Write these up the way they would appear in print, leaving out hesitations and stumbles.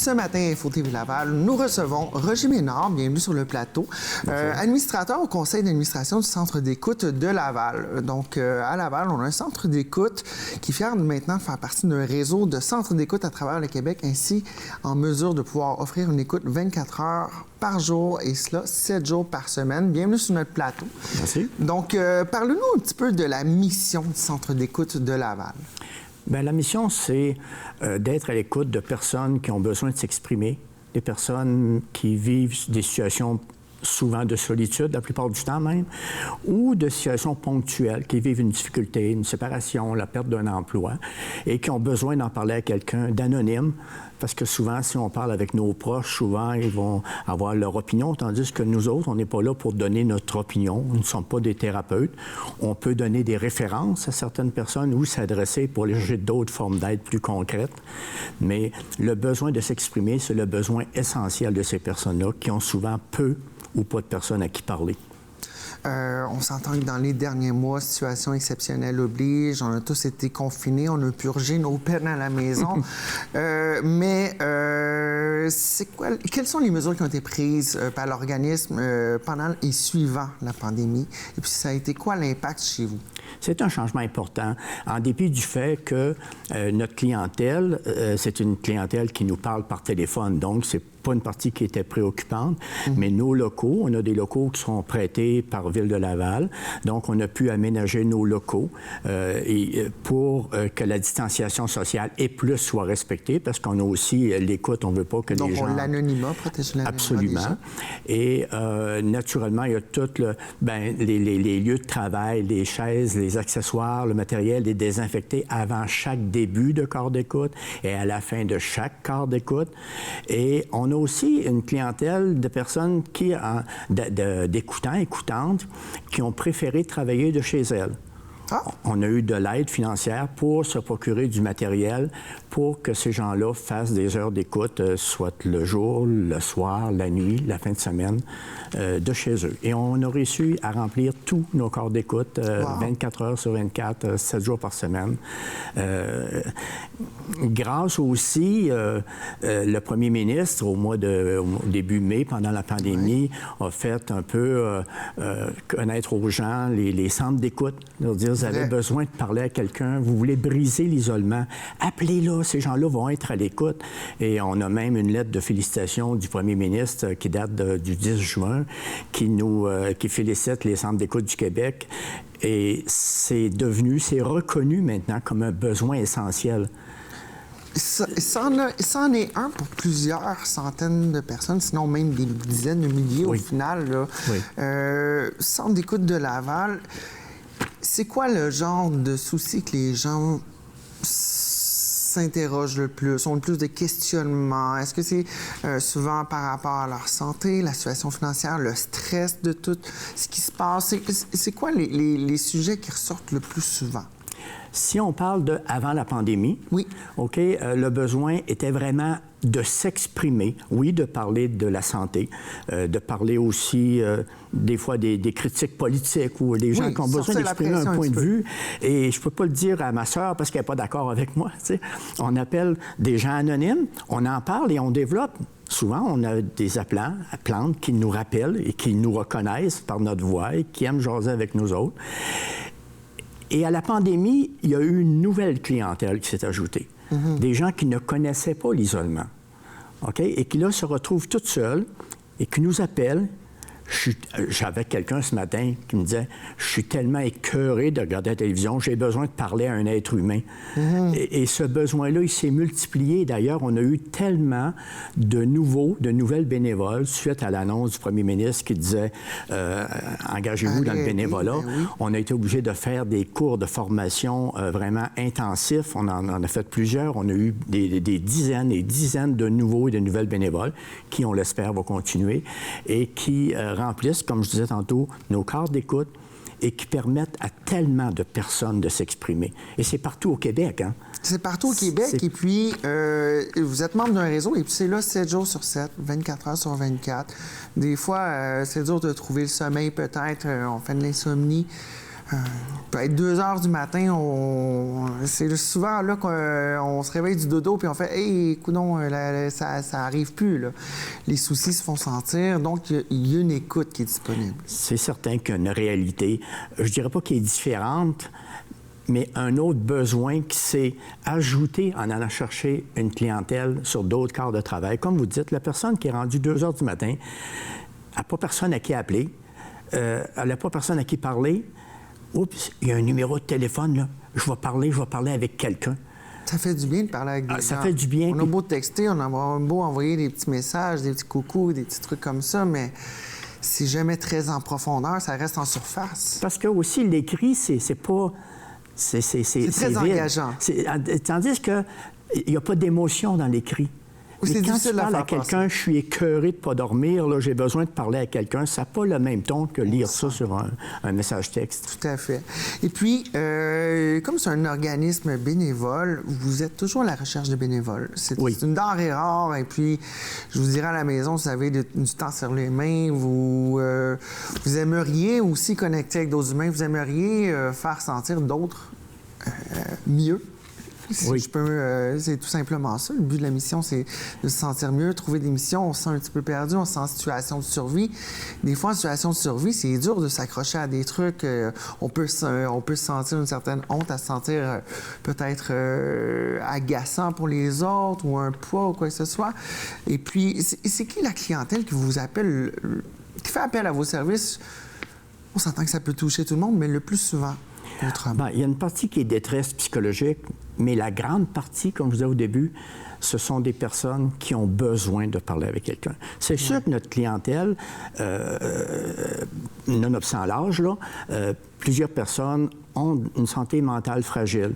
ce matin, Info TV Laval, nous recevons Roger Ménard, bienvenue sur le plateau, administrateur au conseil d'administration du Centre d'écoute de Laval. Donc, à Laval, on a un centre d'écoute qui est fier maintenant de faire partie d'un réseau de centres d'écoute à travers le Québec, ainsi en mesure de pouvoir offrir une écoute 24 heures par jour, et cela 7 jours par semaine. Bienvenue sur notre plateau. Merci. Donc, parle-nous un petit peu de la mission du Centre d'écoute de Laval. Bien, la mission, c'est d'être à l'écoute de personnes qui ont besoin de s'exprimer, des personnes qui vivent des situations souvent de solitude, la plupart du temps même, ou de situations ponctuelles, qui vivent une difficulté, une séparation, la perte d'un emploi, et qui ont besoin d'en parler à quelqu'un d'anonyme, parce que souvent, si on parle avec nos proches, souvent, ils vont avoir leur opinion, tandis que nous autres, on n'est pas là pour donner notre opinion. Nous ne sommes pas des thérapeutes. On peut donner des références à certaines personnes ou s'adresser pour les chercher d'autres formes d'aide plus concrètes. Mais le besoin de s'exprimer, c'est le besoin essentiel de ces personnes-là qui ont souvent peu ou pas de personnes à qui parler. On s'entend que dans les derniers mois, situation exceptionnelle oblige, on a tous été confinés, on a purgé nos peines à la maison. Quelles sont les mesures qui ont été prises par l'organisme pendant et suivant la pandémie? Et puis, ça a été quoi l'impact chez vous? C'est un changement important, en dépit du fait que notre clientèle, c'est une clientèle qui nous parle par téléphone, donc c'est pas une partie qui était préoccupante, mais nos locaux, on a des locaux qui sont prêtés par Ville de Laval, donc on a pu aménager nos locaux pour que la distanciation sociale et plus soit respectée, parce qu'on a aussi l'écoute, on veut pas que les gens... Donc, l'anonymat, protéger l'anonymat. Absolument. Et naturellement, il y a tout les lieux de travail, les chaises, les accessoires, le matériel est désinfecté avant chaque début de quart d'écoute et à la fin de chaque quart d'écoute. Et on a aussi une clientèle de personnes d'écoutants, écoutantes, qui ont préféré travailler de chez elles. On a eu de l'aide financière pour se procurer du matériel pour que ces gens-là fassent des heures d'écoute, soit le jour, le soir, la nuit, la fin de semaine, de chez eux. Et on a réussi à remplir tous nos corps d'écoute 24 heures sur 24, 7 jours par semaine. Grâce aussi, le premier ministre, au début mai, pendant la pandémie, a fait un peu connaître aux gens les centres d'écoute, leur dire, vous avez besoin de parler à quelqu'un, vous voulez briser l'isolement, appelez-là, ces gens-là vont être à l'écoute. Et on a même une lettre de félicitations du premier ministre qui date du 10 juin, qui félicite les centres d'écoute du Québec. Et c'est reconnu maintenant comme un besoin essentiel. Ça en est un pour plusieurs centaines de personnes, sinon même des dizaines de milliers au final. Là. Oui. Centre d'écoute de Laval, c'est quoi le genre de soucis que les gens s'interrogent le plus, ont le plus de questionnements? Est-ce que c'est souvent par rapport à leur santé, la situation financière, le stress de tout ce qui se passe? C'est quoi les sujets qui ressortent le plus souvent? Si on parle de avant la pandémie, OK, le besoin était vraiment de s'exprimer, de parler de la santé, de parler aussi des fois des critiques politiques ou des gens qui ont besoin d'exprimer un point de vue. Et je peux pas le dire à ma sœur parce qu'elle n'est pas d'accord avec moi. T'sais. On appelle des gens anonymes, on en parle et on développe. Souvent, on a des appelants, plantes qui nous rappellent et qui nous reconnaissent par notre voix et qui aiment jaser avec nous autres. Et à la pandémie, il y a eu une nouvelle clientèle qui s'est ajoutée. Des gens qui ne connaissaient pas l'isolement, OK? Et qui, là, se retrouvent toutes seules et qui nous appellent. J'avais quelqu'un ce matin qui me disait « Je suis tellement écœuré de regarder la télévision, j'ai besoin de parler à un être humain. Et ce besoin-là, il s'est multiplié. D'ailleurs, on a eu tellement de nouvelles bénévoles suite à l'annonce du premier ministre qui disait engagez-vous dans le bénévolat. On a été obligé de faire des cours de formation vraiment intensifs. On en a fait plusieurs. On a eu des dizaines et dizaines de nouveaux et de nouvelles bénévoles qui, on l'espère, vont continuer et qui remplissent, comme je disais tantôt, nos quarts d'écoute et qui permettent à tellement de personnes de s'exprimer. Et c'est partout au Québec, hein? C'est partout au Québec, et puis vous êtes membre d'un réseau, et puis c'est là 7 jours sur 7, 24 heures sur 24. Des fois, c'est dur de trouver le sommeil, peut-être, on fait de l'insomnie. peut être 2 heures du matin, c'est souvent là qu'on se réveille du dodo puis on fait « Hey, coudonc, ça arrive plus. » Les soucis se font sentir, donc il y a une écoute qui est disponible. C'est certain qu'il y a une réalité, je dirais pas qu'elle est différente, mais un autre besoin qui s'est ajouté en allant chercher une clientèle sur d'autres quarts de travail. Comme vous dites, la personne qui est rendue 2 heures du matin n'a pas personne à qui appeler, elle n'a pas personne à qui parler. Oups, il y a un numéro de téléphone, là. Je vais parler avec quelqu'un. Ça fait du bien de parler avec des gens. Ça fait du bien. On a beau texter, on a beau envoyer des petits messages, des petits coucous, des petits trucs comme ça, mais c'est jamais très en profondeur, ça reste en surface. Parce que aussi, l'écrit, c'est pas... C'est très engageant. Tandis qu'il n'y a pas d'émotion dans l'écrit. Mais quand tu parles à quelqu'un, je suis écœuré de ne pas dormir, là, j'ai besoin de parler à quelqu'un, ça n'a pas le même ton que lire ça sur un message texte. Tout à fait. Et puis, comme c'est un organisme bénévole, vous êtes toujours à la recherche de bénévoles. C'est une denrée rare. Et puis, je vous dirais à la maison, si vous avez du temps sur les mains, vous aimeriez aussi connecter avec d'autres humains, vous aimeriez faire sentir d'autres mieux. Si je peux, c'est tout simplement ça. Le but de la mission, c'est de se sentir mieux, trouver des missions. On se sent un petit peu perdu, on se sent en situation de survie. Des fois, en situation de survie, c'est dur de s'accrocher à des trucs. On peut se sentir une certaine honte, à se sentir peut-être agaçant pour les autres ou un poids ou quoi que ce soit. Et puis, c'est qui la clientèle qui vous appelle, qui fait appel à vos services? On s'entend que ça peut toucher tout le monde, mais le plus souvent. Bien, il y a une partie qui est détresse psychologique, mais la grande partie, comme je disais au début, ce sont des personnes qui ont besoin de parler avec quelqu'un. C'est sûr que notre clientèle, nonobstant l'âge, plusieurs personnes ont une santé mentale fragile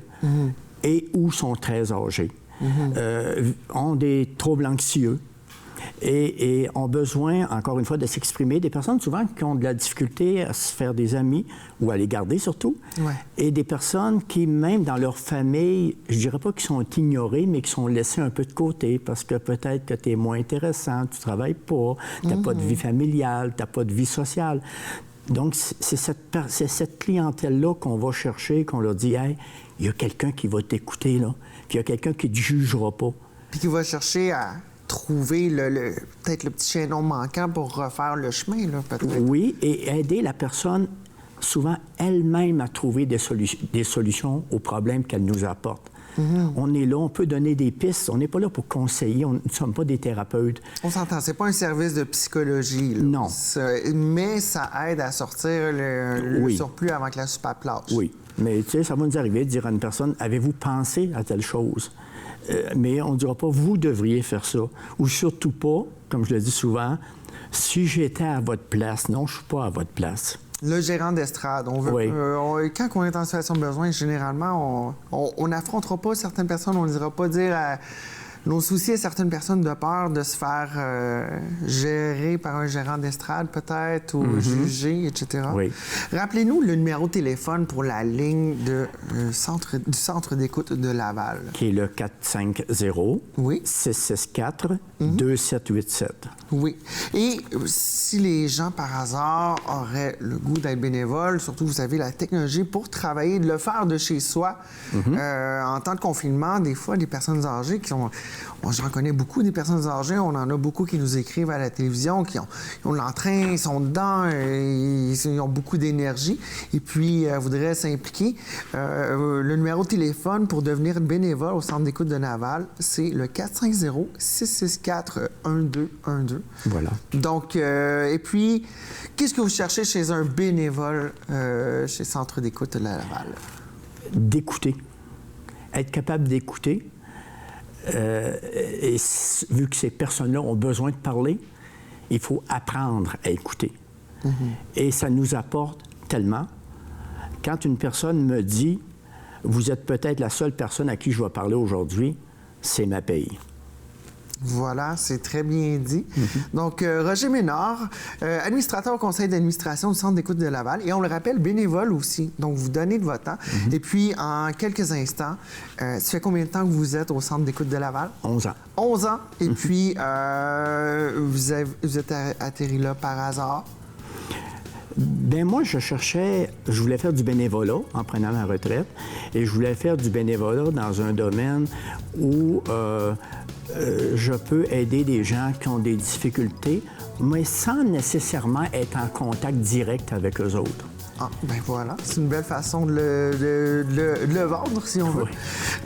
et ou sont très âgées, ont des troubles anxieux. Et ont besoin, encore une fois, de s'exprimer. Des personnes souvent qui ont de la difficulté à se faire des amis ou à les garder surtout. Ouais. Et des personnes qui, même dans leur famille, je dirais pas qu'ils sont ignorés, mais qui sont laissés un peu de côté parce que peut-être que tu es moins intéressant, tu travailles pas, tu n'as pas de vie familiale, tu n'as pas de vie sociale. Donc, c'est cette clientèle-là qu'on va chercher, qu'on leur dit « Hey, il y a quelqu'un qui va t'écouter, là, puis il y a quelqu'un qui ne te jugera pas. » Puis qui va chercher à trouver peut-être le petit chaînon manquant pour refaire le chemin, là, peut-être. Oui, et aider la personne, souvent, elle-même à trouver des solutions aux problèmes qu'elle nous apporte. On est là, on peut donner des pistes. On n'est pas là pour conseiller, nous ne sommes pas des thérapeutes. On s'entend, c'est pas un service de psychologie. Là. Non. Mais ça aide à sortir le surplus avant que la soupe plâche. Oui, mais tu sais, ça va nous arriver de dire à une personne, avez-vous pensé à telle chose? Mais on ne dira pas, vous devriez faire ça. Ou surtout pas, comme je le dis souvent, si j'étais à votre place. Non, je ne suis pas à votre place. Le gérant d'estrade, on veut, quand on est en situation de besoin, généralement, on n'affrontera pas certaines personnes, on ne dira pas dire nos soucis à certaines personnes de peur de se faire gérer par un gérant d'estrade peut-être ou juger, etc. Oui. Rappelez-nous le numéro de téléphone pour la ligne du centre d'écoute de Laval. Qui est le 450-664-2787. Oui. Et si les gens, par hasard, auraient le goût d'être bénévoles, surtout, vous avez la technologie pour travailler, de le faire de chez soi, en temps de confinement, des fois, des personnes âgées qui ont... J'en connais beaucoup des personnes âgées, on en a beaucoup qui nous écrivent à la télévision, qui ont l'entrain, ils sont dedans, ils ont beaucoup d'énergie et puis voudraient s'impliquer. Le numéro de téléphone pour devenir bénévole au centre d'écoute de Laval, c'est le 450-664-1212. Voilà. Donc, et puis, qu'est-ce que vous cherchez chez un bénévole chez Centre d'écoute de Laval? D'écouter. Être capable d'écouter. Et vu que ces personnes-là ont besoin de parler, il faut apprendre à écouter. Et ça nous apporte tellement. Quand une personne me dit « Vous êtes peut-être la seule personne à qui je vais parler aujourd'hui », c'est ma paye. Voilà, c'est très bien dit. Donc, Roger Ménard, administrateur au conseil d'administration du Centre d'écoute de Laval, et on le rappelle, bénévole aussi. Donc, vous donnez de votre temps. Et puis, en quelques instants, ça fait combien de temps que vous êtes au Centre d'écoute de Laval? 11 ans. 11 ans. Et puis, vous êtes atterri là par hasard? Ben moi, je voulais faire du bénévolat en prenant ma retraite et je voulais faire du bénévolat dans un domaine où je peux aider des gens qui ont des difficultés, mais sans nécessairement être en contact direct avec eux autres. Ah, ben voilà, c'est une belle façon de le vendre, si on veut. Oui.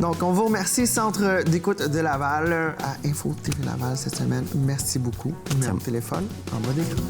Donc, on vous remercie, Centre d'écoute de Laval, à Info TV Laval cette semaine. Merci beaucoup. Numéro de téléphone en bas d'écran.